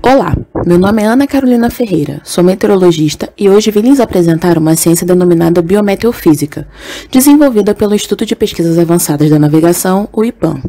Olá, meu nome é Ana Carolina Ferreira, sou meteorologista e hoje vim lhes apresentar uma ciência denominada biometeofísica, desenvolvida pelo Instituto de Pesquisas Avançadas da Navegação, o IPAM.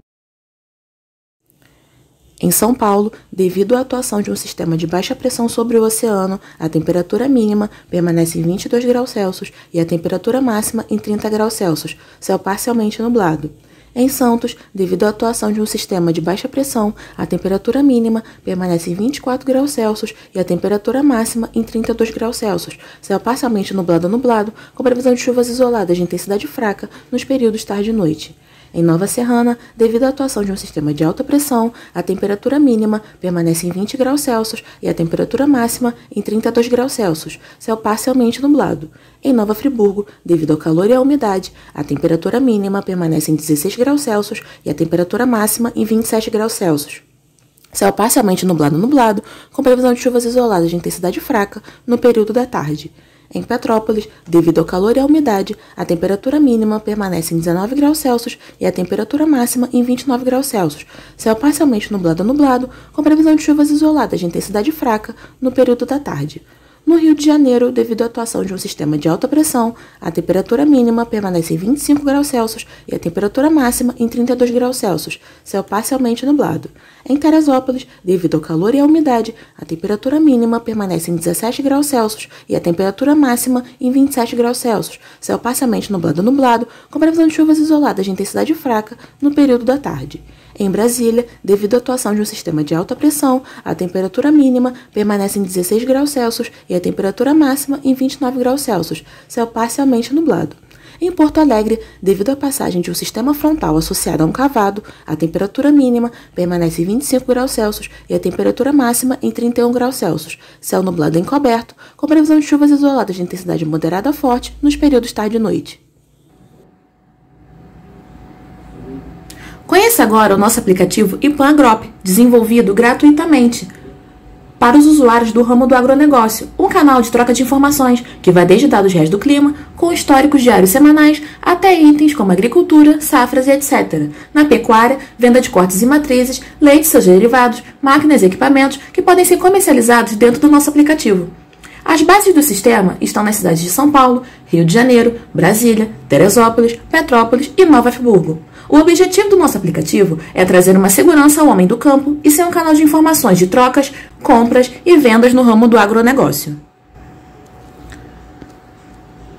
Em São Paulo, devido à atuação de um sistema de baixa pressão sobre o oceano, a temperatura mínima permanece em 22 graus Celsius e a temperatura máxima em 30 graus Celsius, céu parcialmente nublado. Em Santos, devido à atuação de um sistema de baixa pressão, a temperatura mínima permanece em 24 graus Celsius e a temperatura máxima em 32 graus Celsius, céu parcialmente nublado, com previsão de chuvas isoladas de intensidade fraca nos períodos tarde e noite. Em Nova Serrana, devido à atuação de um sistema de alta pressão, a temperatura mínima permanece em 20 graus Celsius e a temperatura máxima em 32 graus Celsius, céu parcialmente nublado. Em Nova Friburgo, devido ao calor e à umidade, a temperatura mínima permanece em 16 graus Celsius e a temperatura máxima em 27 graus Celsius. Céu parcialmente nublado, com previsão de chuvas isoladas de intensidade fraca no período da tarde. Em Petrópolis, devido ao calor e à umidade, a temperatura mínima permanece em 19 graus Celsius e a temperatura máxima em 29 graus Celsius. Céu parcialmente nublado, com previsão de chuvas isoladas de intensidade fraca no período da tarde. No Rio de Janeiro, devido à atuação de um sistema de alta pressão, a temperatura mínima permanece em 25 graus Celsius e a temperatura máxima em 32 graus Celsius, céu parcialmente nublado. Em Teresópolis, devido ao calor e à umidade, a temperatura mínima permanece em 17 graus Celsius e a temperatura máxima em 27 graus Celsius, céu parcialmente nublado, com previsão de chuvas isoladas de intensidade fraca no período da tarde. Em Brasília, devido à atuação de um sistema de alta pressão, a temperatura mínima permanece em 16 graus Celsius e a temperatura máxima em 29 graus Celsius, céu parcialmente nublado. Em Porto Alegre, devido à passagem de um sistema frontal associado a um cavado, a temperatura mínima permanece em 25 graus Celsius e a temperatura máxima em 31 graus Celsius, céu nublado encoberto, com previsão de chuvas isoladas de intensidade moderada a forte nos períodos tarde e noite. Conheça agora o nosso aplicativo IPAM Agrop, desenvolvido gratuitamente para os usuários do ramo do agronegócio, um canal de troca de informações que vai desde dados reais do clima, com históricos diários semanais, até itens como agricultura, safras e etc. Na pecuária, venda de cortes e matrizes, leite e seus derivados, máquinas e equipamentos que podem ser comercializados dentro do nosso aplicativo. As bases do sistema estão nas cidades de São Paulo, Rio de Janeiro, Brasília, Teresópolis, Petrópolis e Nova Friburgo. O objetivo do nosso aplicativo é trazer uma segurança ao homem do campo e ser um canal de informações de trocas, compras e vendas no ramo do agronegócio.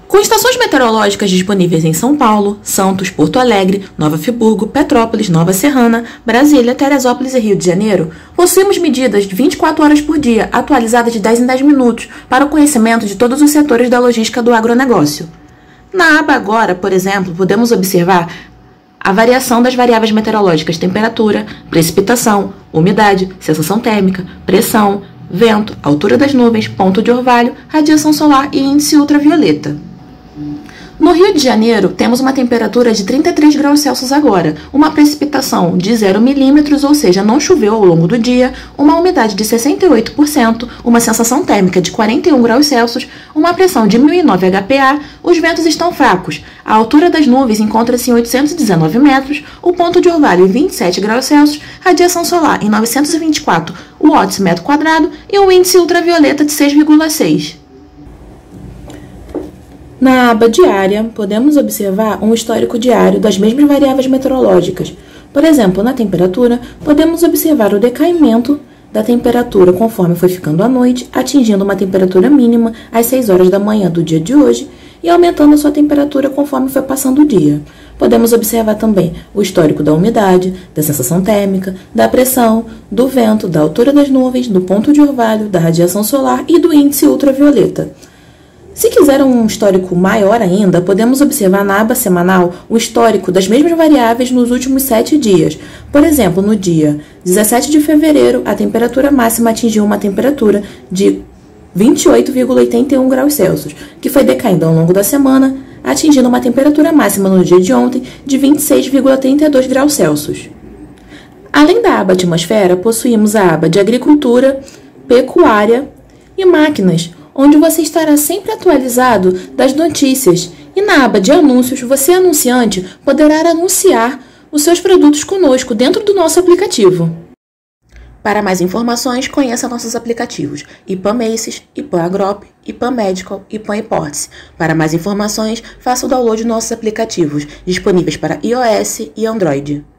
Com estações meteorológicas disponíveis em São Paulo, Santos, Porto Alegre, Nova Friburgo, Petrópolis, Nova Serrana, Brasília, Teresópolis e Rio de Janeiro, possuímos medidas de 24 horas por dia, atualizadas de 10 em 10 minutos, para o conhecimento de todos os setores da logística do agronegócio. Na aba Agora, por exemplo, podemos observar a variação das variáveis meteorológicas temperatura, precipitação, umidade, sensação térmica, pressão, vento, altura das nuvens, ponto de orvalho, radiação solar e índice ultravioleta. No Rio de Janeiro, temos uma temperatura de 33 graus Celsius agora, uma precipitação de 0 milímetros, ou seja, não choveu ao longo do dia, uma umidade de 68%, uma sensação térmica de 41 graus Celsius, uma pressão de 1009 HPA, os ventos estão fracos, a altura das nuvens encontra-se em 819 metros, o ponto de orvalho em 27 graus Celsius, radiação solar em 924 watts metro quadrado e um índice ultravioleta de 6,6. Na aba Diária, podemos observar um histórico diário das mesmas variáveis meteorológicas. Por exemplo, na temperatura, podemos observar o decaimento da temperatura conforme foi ficando a noite, atingindo uma temperatura mínima às 6 horas da manhã do dia de hoje e aumentando a sua temperatura conforme foi passando o dia. Podemos observar também o histórico da umidade, da sensação térmica, da pressão, do vento, da altura das nuvens, do ponto de orvalho, da radiação solar e do índice ultravioleta. Se quiser um histórico maior ainda, podemos observar na aba semanal o histórico das mesmas variáveis nos últimos 7 dias. Por exemplo, no dia 17 de fevereiro, a temperatura máxima atingiu uma temperatura de 28,81 graus Celsius, que foi decaindo ao longo da semana, atingindo uma temperatura máxima no dia de ontem de 26,32 graus Celsius. Além da aba atmosfera, possuímos a aba de agricultura, pecuária e máquinas, onde você estará sempre atualizado das notícias. E na aba de anúncios, você, anunciante, poderá anunciar os seus produtos conosco dentro do nosso aplicativo. Para mais informações, conheça nossos aplicativos IPAM Aces, IPAM Agrop, IPAM Medical e IPAM Eporte. Para mais informações, faça o download de nossos aplicativos, disponíveis para iOS e Android.